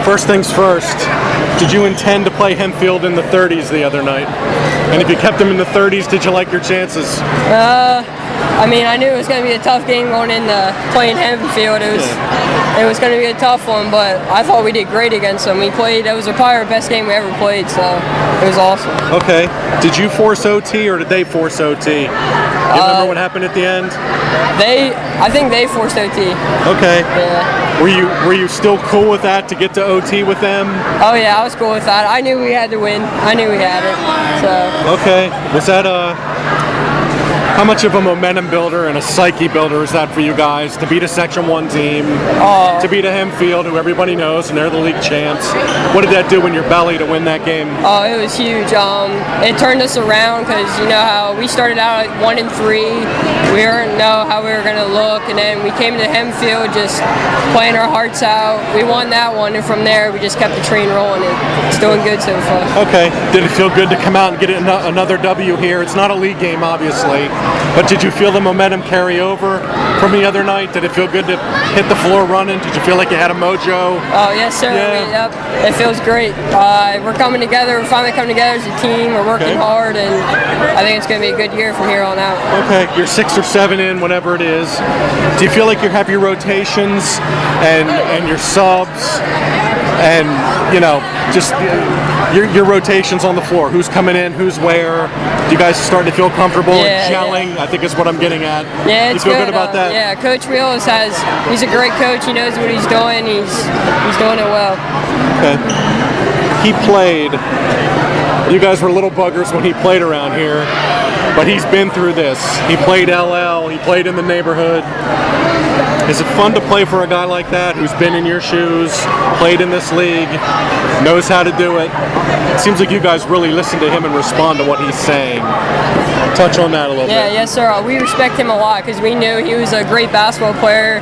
First things first, did you intend to play Hempfield in the 30s the other night? And if you kept them in the 30s, did you like your chances? I mean, I knew it was going to be a tough game going into playing Hempfield. It was going to be a tough one, but I thought we did great against them. That was probably our best game we ever played, so it was awesome. Okay. Did you force OT or did they force OT? You remember what happened at the end? I think they forced OT. Okay. Yeah. Were you still cool with that to get to OT with them? Oh yeah, I was cool with that. I knew we had to win. I knew we had it. So. Okay. Was that how much of a momentum builder and a psyche builder is that for you guys to beat a Section 1 team, to beat a Hempfield who everybody knows and they're the league champs? What did that do in your belly to win that game? Oh, it was huge. It turned us around because you know how we started out at 1-3. We didn't know how we were going to look, and then we came to Hempfield just playing our hearts out. We won that one, and from there we just kept the train rolling. It's doing good so far. Okay. Did it feel good to come out and get another W here? It's not a league game, obviously. But did you feel the momentum carry over from the other night? Did it feel good to hit the floor running? Did you feel like you had a mojo? Oh, yes, sir. Yeah. It feels great. We're coming together. We're finally coming together as a team. We're working hard, and I think it's going to be a good year from here on out. Okay. You're 6 or 7 in, whatever it is. Do you feel like you have your rotations and your subs and, just your rotations on the floor? Who's coming in? Who's where? Do you guys start to feel comfortable and gelling? Yeah. I think is what I'm getting at. Yeah, it's you feel good about that? Yeah, Coach Wheels he's a great coach. He knows what he's doing. He's doing it well. Okay. He played. You guys were little buggers when he played around here, but he's been through this. He played LL. He played in the neighborhood. Is it fun to play for a guy like that who's been in your shoes, played in this league, knows how to do it? It seems like you guys really listen to him and respond to what he's saying. Touch on that a little bit. Yes, sir. We respect him a lot because we knew he was a great basketball player.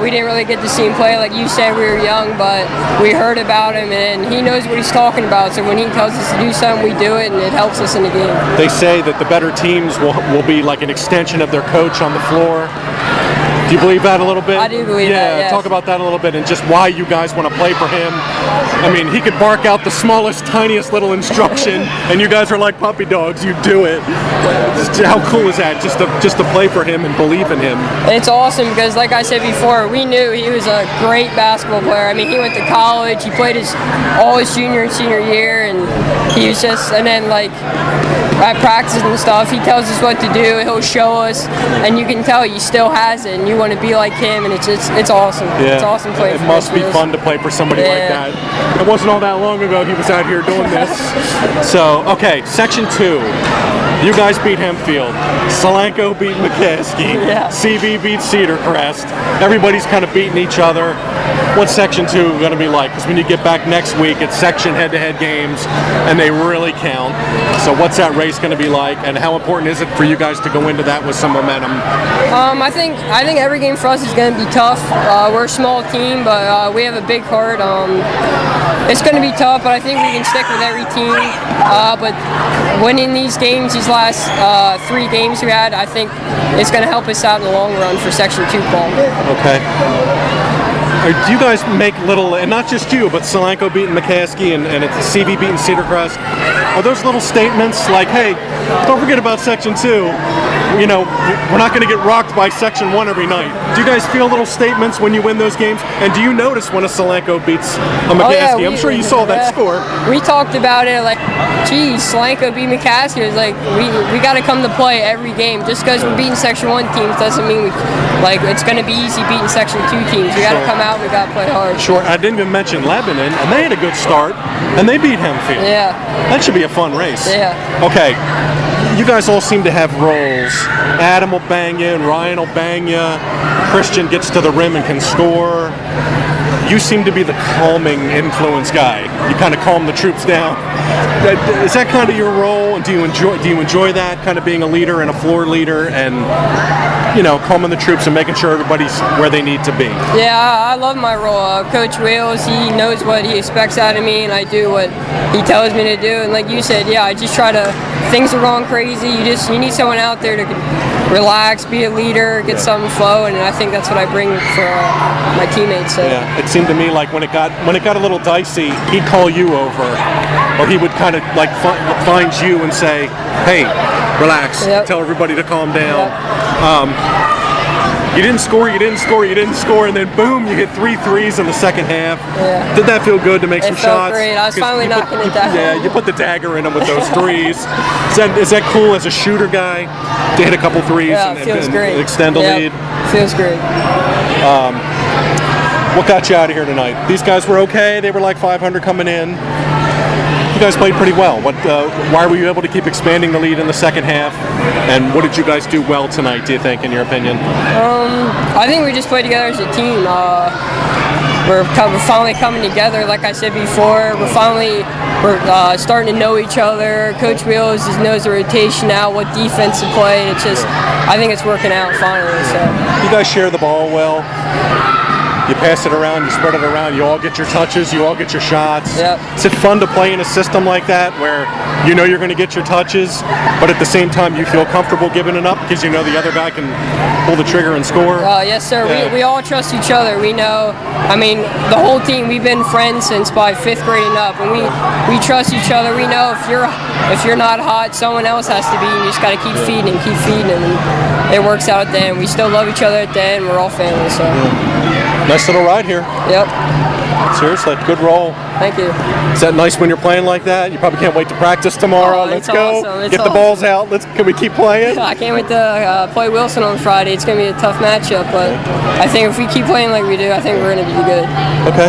We didn't really get to see him play, like you said, we were young, but we heard about him, and he knows what he's talking about. So when he tells us to do something, we do it, and it helps us in the game. They say that the better teams will be like an extension of their coach on the floor. Do you believe that a little bit? I do believe that, yes. Talk about that a little bit and just why you guys want to play for him. I mean, he could bark out the smallest, tiniest little instruction, and you guys are like puppy dogs. You do it. How cool is that? Just to play for him and believe in him. It's awesome because, like I said before, we knew he was a great basketball player. I mean, he went to college. He played all his junior and senior year, and he was and then at practices and stuff, he tells us what to do. He'll show us, and you can tell he still has it, and you want to be like him, and it's awesome. Yeah. It's awesome playing. It must be fun to play for somebody like that. It wasn't all that long ago he was out here doing this. So, okay, Section 2. You guys beat Hempfield. Solanco beat McCaskey. Yeah. CV beat Cedar Crest. Everybody's kind of beating each other. What's Section 2 going to be like? Because when you get back next week, it's section head-to-head games, and they really count. So what's that race going to be like, and how important is it for you guys to go into that with some momentum? I think every game for us is going to be tough. We're a small team, but we have a big heart. It's going to be tough, but I think we can stick with every team. But winning these games, these last 3 games we had, I think it's going to help us out in the long run for Section 2 ball. Okay. Do you guys make little, and not just you, but Solanco beating McCaskey and it's CV beating Cedar Crest, are those little statements like, hey, don't forget about Section 2, we're not going to get rocked by Section 1 every night. Do you guys feel little statements when you win those games? And do you notice when a Solanco beats a McCaskey? I'm sure you saw that score. We talked about it like, geez, Solanco beat McCaskey. It was like, we got to come to play every game. Just because we're beating Section 1 teams doesn't mean it's going to be easy beating Section 2 teams. We got to come out, we got to play hard. Sure. I didn't even mention Lebanon, and they had a good start, and they beat Hempfield. Yeah. That should be a fun race. Yeah. Okay. You guys all seem to have roles. Adam will bang you, and Ryan will bang you. Christian gets to the rim and can score. You seem to be the calming influence guy. you kind of calm the troops down. Is that kind of your role? And do you enjoy that, kind of being a leader and a floor leader, and calming the troops and making sure everybody's where they need to be? Yeah, I love my role. Coach Wheels, he knows what he expects out of me, and I do what he tells me to do. And like you said, yeah, I just try to. Things are going crazy. You need someone out there to relax, be a leader, get something flowing, and I think that's what I bring for my teammates. So. Yeah, it seemed to me like when it got a little dicey, he'd call you over, or he would kind of like find you and say, "Hey, relax. Tell everybody to calm down." You didn't score, and then boom, you hit 3 threes in the second half. Yeah. Did that feel good to make some shots? It felt great. I was finally knocking it down. Yeah, you put the dagger in them with those threes. Is that cool as a shooter guy to hit a couple threes and extend the lead? Feels great. What got you out of here tonight? These guys were okay. They were like 500 coming in. You guys played pretty well. Why were you able to keep expanding the lead in the second half? And what did you guys do well tonight, do you think, in your opinion? I think we just played together as a team. We're finally coming together, like I said before. We're starting to know each other. Coach Wheels knows the rotation out, what defense to play. It's just, I think it's working out finally. So you guys share the ball well. You pass it around, you spread it around, you all get your touches, you all get your shots. Yep. Is it fun to play in a system like that where you know you're going to get your touches, but at the same time you feel comfortable giving it up because you know the other guy can pull the trigger and score? Yes, sir. Yeah. We all trust each other. We know, the whole team, we've been friends since by 5th grade and up, and we trust each other. We know if you're not hot, someone else has to be, and you just got to keep feeding and it works out at the end. We still love each other at the end. We're all family, so. Nice little ride here. Yep. Seriously, good roll. Thank you. Is that nice when you're playing like that? You probably can't wait to practice tomorrow. Let's go. Awesome. Get the balls out. Can we keep playing? I can't wait to play Wilson on Friday. It's going to be a tough matchup, but I think if we keep playing like we do, I think we're going to be good. Okay.